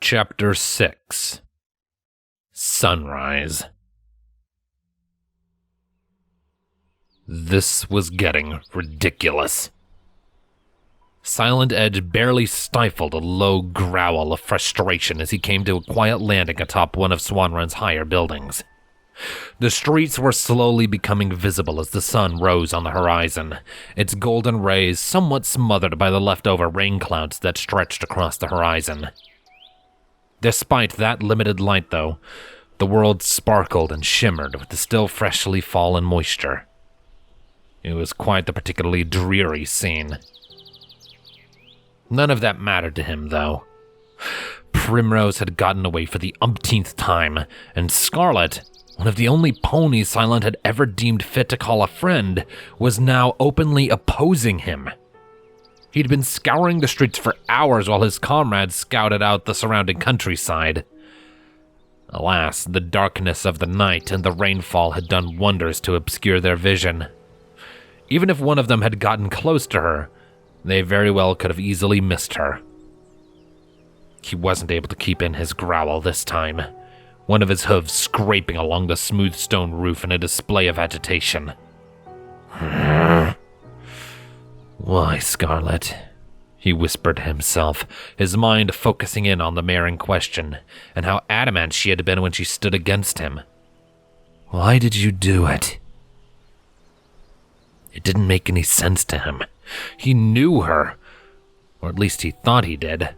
Chapter 6 Sunrise. This was getting ridiculous. Silent Edge barely stifled a low growl of frustration as he came to a quiet landing atop one of Swanrun's higher buildings. The streets were slowly becoming visible as the sun rose on the horizon, its golden rays somewhat smothered by the leftover rain clouds that stretched across the horizon. Despite that limited light, though, the world sparkled and shimmered with the still freshly fallen moisture. It was quite a particularly dreary scene. None of that mattered to him, though. Primrose had gotten away for the umpteenth time, and Scarlet, one of the only ponies Silent had ever deemed fit to call a friend, was now openly opposing him. He'd been scouring the streets for hours while his comrades scouted out the surrounding countryside. Alas, the darkness of the night and the rainfall had done wonders to obscure their vision. Even if one of them had gotten close to her, they very well could have easily missed her. He wasn't able to keep in his growl this time, one of his hooves scraping along the smooth stone roof in a display of agitation. "Why, Scarlet?" he whispered to himself, his mind focusing in on the mare in question, and how adamant she had been when she stood against him. "Why did you do it?" It didn't make any sense to him. He knew her, or at least he thought he did.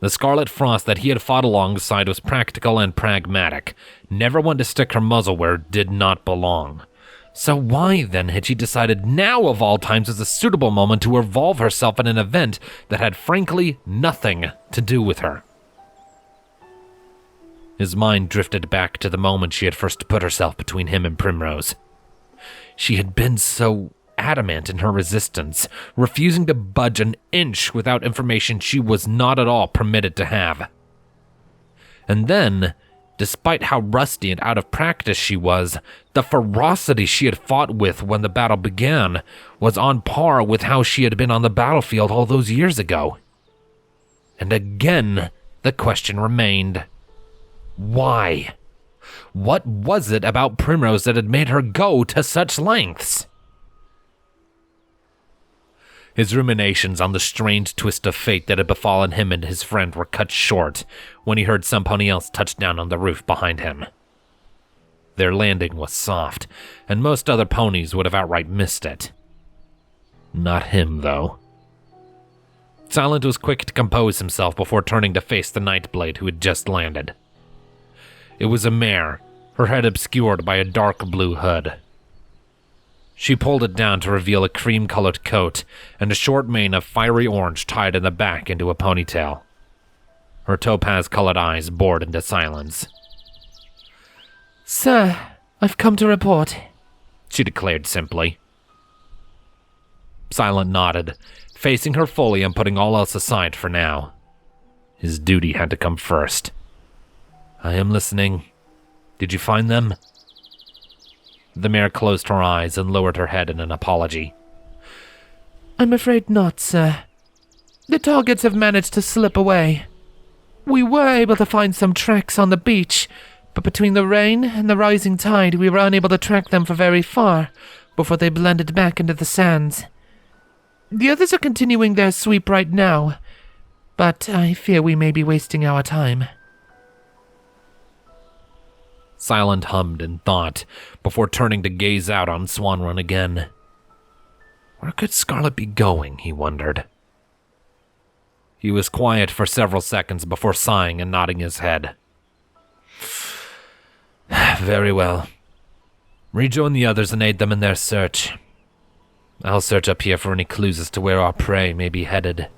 The Scarlet Frost that he had fought alongside was practical and pragmatic, never one to stick her muzzle where it did not belong. So why, then, had she decided now of all times was a suitable moment to involve herself in an event that had frankly nothing to do with her? His mind drifted back to the moment she had first put herself between him and Primrose. She had been so adamant in her resistance, refusing to budge an inch without information she was not at all permitted to have. And then, despite how rusty and out of practice she was, the ferocity she had fought with when the battle began was on par with how she had been on the battlefield all those years ago. And again, the question remained. Why? What was it about Primrose that had made her go to such lengths? His ruminations on the strange twist of fate that had befallen him and his friend were cut short when he heard some pony else touch down on the roof behind him. Their landing was soft, and most other ponies would have outright missed it. Not him, though. Silent was quick to compose himself before turning to face the Nightblade who had just landed. It was a mare, her head obscured by a dark blue hood. She pulled it down to reveal a cream-colored coat and a short mane of fiery orange tied in the back into a ponytail. Her topaz-colored eyes bored into silence. "Sir, I've come to report," she declared simply. Silent nodded, facing her fully and putting all else aside for now. His duty had to come first. "I am listening. Did you find them?" The mare closed her eyes and lowered her head in an apology. "I'm afraid not, sir. The targets have managed to slip away. We were able to find some tracks on the beach, but between the rain and the rising tide, we were unable to track them for very far before they blended back into the sands. The others are continuing their sweep right now, but I fear we may be wasting our time." Silent hummed in thought, before turning to gaze out on Swanrun again. Where could Scarlet be going, he wondered. He was quiet for several seconds before sighing and nodding his head. "Very well. Rejoin the others and aid them in their search. I'll search up here for any clues as to where our prey may be headed.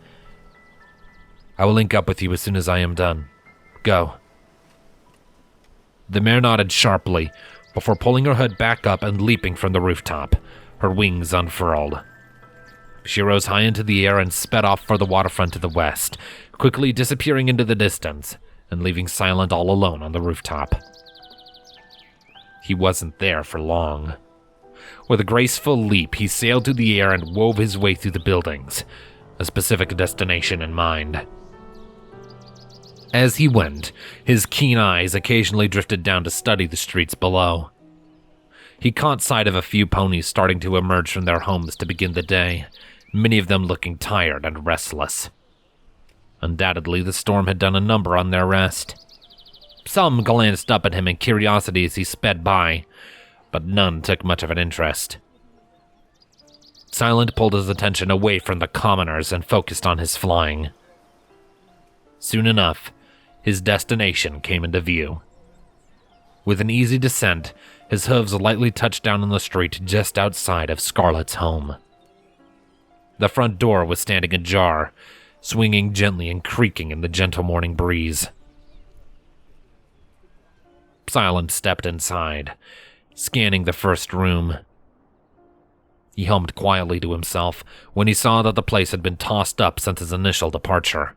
I will link up with you as soon as I am done. Go." The mare nodded sharply, before pulling her hood back up and leaping from the rooftop, her wings unfurled. She rose high into the air and sped off for the waterfront to the west, quickly disappearing into the distance and leaving Silent all alone on the rooftop. He wasn't there for long. With a graceful leap, he sailed through the air and wove his way through the buildings, a specific destination in mind. As he went, his keen eyes occasionally drifted down to study the streets below. He caught sight of a few ponies starting to emerge from their homes to begin the day, many of them looking tired and restless. Undoubtedly, the storm had done a number on their rest. Some glanced up at him in curiosity as he sped by, but none took much of an interest. Silent pulled his attention away from the commoners and focused on his flying. Soon enough, his destination came into view. With an easy descent, his hooves lightly touched down on the street just outside of Scarlet's home. The front door was standing ajar, swinging gently and creaking in the gentle morning breeze. Silent stepped inside, scanning the first room. He hummed quietly to himself when he saw that the place had been tossed up since his initial departure.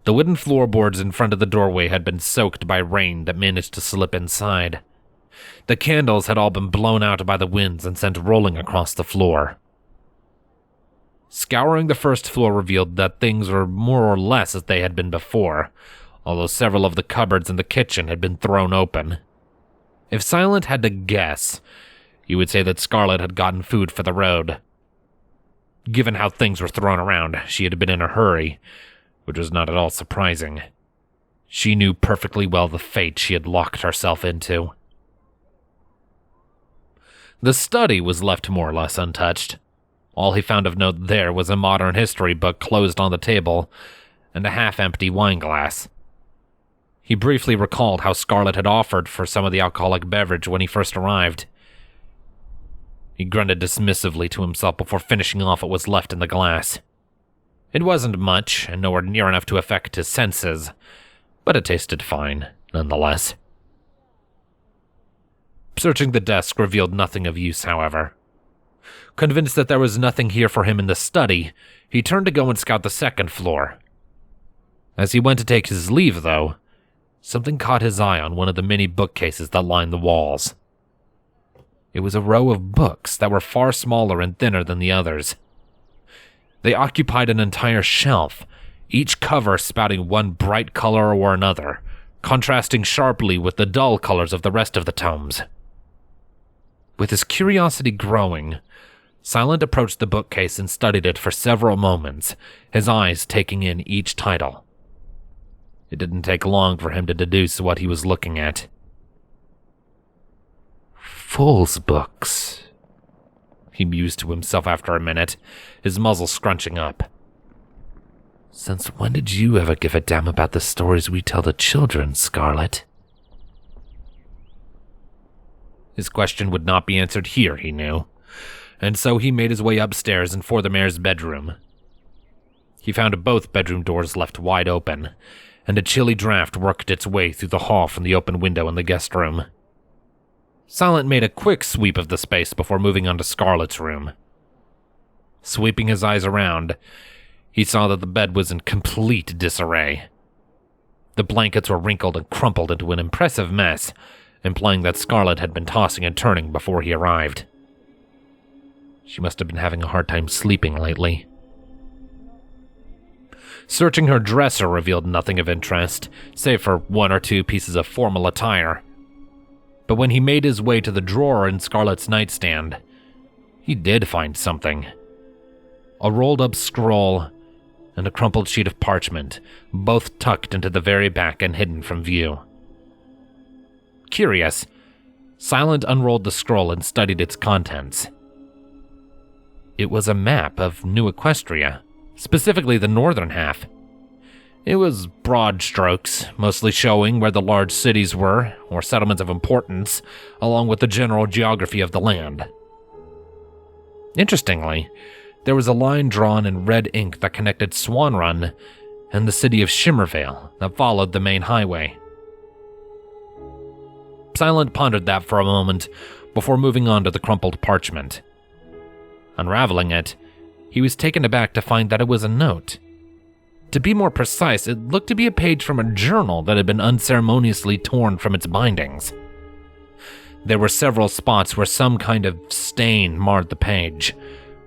The wooden floorboards in front of the doorway had been soaked by rain that managed to slip inside. The candles had all been blown out by the winds and sent rolling across the floor. Scouring the first floor revealed that things were more or less as they had been before, although several of the cupboards in the kitchen had been thrown open. If Silent had to guess, he would say that Scarlet had gotten food for the road. Given how things were thrown around, she had been in a hurry, which was not at all surprising. She knew perfectly well the fate she had locked herself into. The study was left more or less untouched. All he found of note there was a modern history book closed on the table, and a half-empty wineglass. He briefly recalled how Scarlet had offered for some of the alcoholic beverage when he first arrived. He grunted dismissively to himself before finishing off what was left in the glass. It wasn't much, and nowhere near enough to affect his senses, but it tasted fine, nonetheless. Searching the desk revealed nothing of use, however. Convinced that there was nothing here for him in the study, he turned to go and scout the second floor. As he went to take his leave, though, something caught his eye on one of the many bookcases that lined the walls. It was a row of books that were far smaller and thinner than the others. They occupied an entire shelf, each cover spouting one bright color or another, contrasting sharply with the dull colors of the rest of the tomes. With his curiosity growing, Silent approached the bookcase and studied it for several moments, his eyes taking in each title. It didn't take long for him to deduce what he was looking at. Fool's books, he mused to himself after a minute, his muzzle scrunching up. Since when did you ever give a damn about the stories we tell the children, Scarlet? His question would not be answered here, he knew, and so he made his way upstairs and for the mayor's bedroom. He found both bedroom doors left wide open, and a chilly draft worked its way through the hall from the open window in the guest room. Silent made a quick sweep of the space before moving on to Scarlet's room. Sweeping his eyes around, he saw that the bed was in complete disarray. The blankets were wrinkled and crumpled into an impressive mess, implying that Scarlet had been tossing and turning before he arrived. She must have been having a hard time sleeping lately. Searching her dresser revealed nothing of interest, save for one or two pieces of formal attire. But when he made his way to the drawer in Scarlet's nightstand, he did find something. A rolled-up scroll and a crumpled sheet of parchment, both tucked into the very back and hidden from view. Curious, Silent unrolled the scroll and studied its contents. It was a map of New Equestria, specifically the northern half. It was broad strokes, mostly showing where the large cities were, or settlements of importance, along with the general geography of the land. Interestingly, there was a line drawn in red ink that connected Swanrun and the city of Shimmervale that followed the main highway. Silent pondered that for a moment before moving on to the crumpled parchment. Unraveling it, he was taken aback to find that it was a note. To be more precise, it looked to be a page from a journal that had been unceremoniously torn from its bindings. There were several spots where some kind of stain marred the page,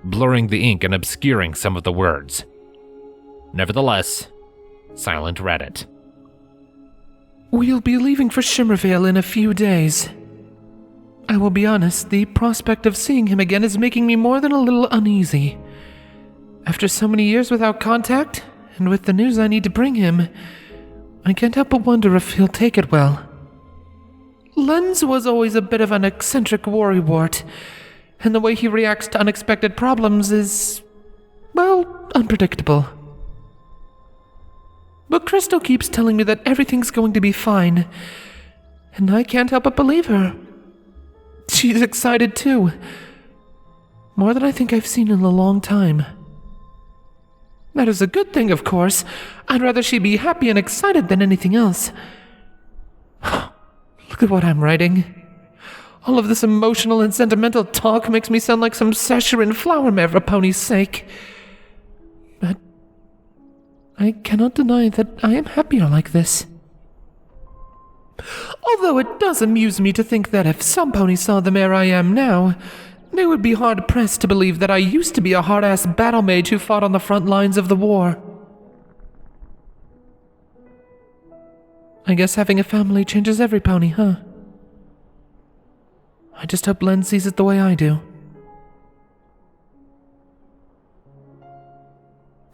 blurring the ink and obscuring some of the words. Nevertheless, Silent read it. We'll be leaving for Shimmervale in a few days. I will be honest, the prospect of seeing him again is making me more than a little uneasy. After so many years without contact, and with the news I need to bring him, I can't help but wonder if he'll take it well. Lenz was always a bit of an eccentric worrywart, and the way he reacts to unexpected problems is, well, unpredictable. But Crystal keeps telling me that everything's going to be fine, and I can't help but believe her. She's excited too. More than I think I've seen in a long time. That is a good thing, of course. I'd rather she be happy and excited than anything else. Look at what I'm writing. All of this emotional and sentimental talk makes me sound like some Szechuan flower mare for pony's sake. But I cannot deny that I am happier like this. Although it does amuse me to think that if some ponies saw the mare I am now, they would be hard-pressed to believe that I used to be a hard-ass battlemage who fought on the front lines of the war. I guess having a family changes every pony, huh? I just hope Len sees it the way I do.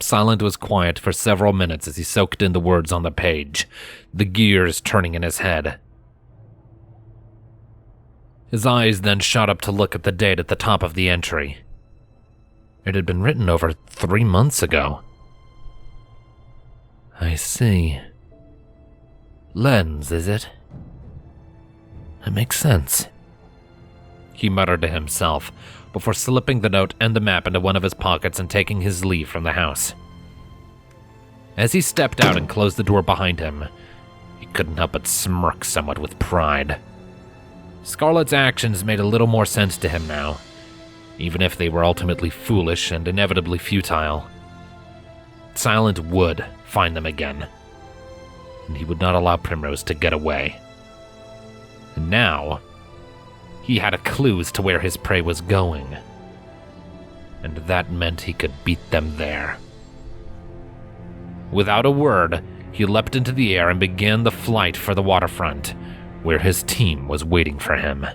Silent was quiet for several minutes as he soaked in the words on the page, the gears turning in his head. His eyes then shot up to look at the date at the top of the entry. It had been written over 3 months ago. I see. Lens, is it? That makes sense. He muttered to himself, before slipping the note and the map into one of his pockets and taking his leave from the house. As he stepped out and closed the door behind him, he couldn't help but smirk somewhat with pride. Scarlet's actions made a little more sense to him now, even if they were ultimately foolish and inevitably futile. Silent would find them again, and he would not allow Primrose to get away. And now, he had a clue as to where his prey was going, and that meant he could beat them there. Without a word, he leapt into the air and began the flight for the waterfront, where his team was waiting for him.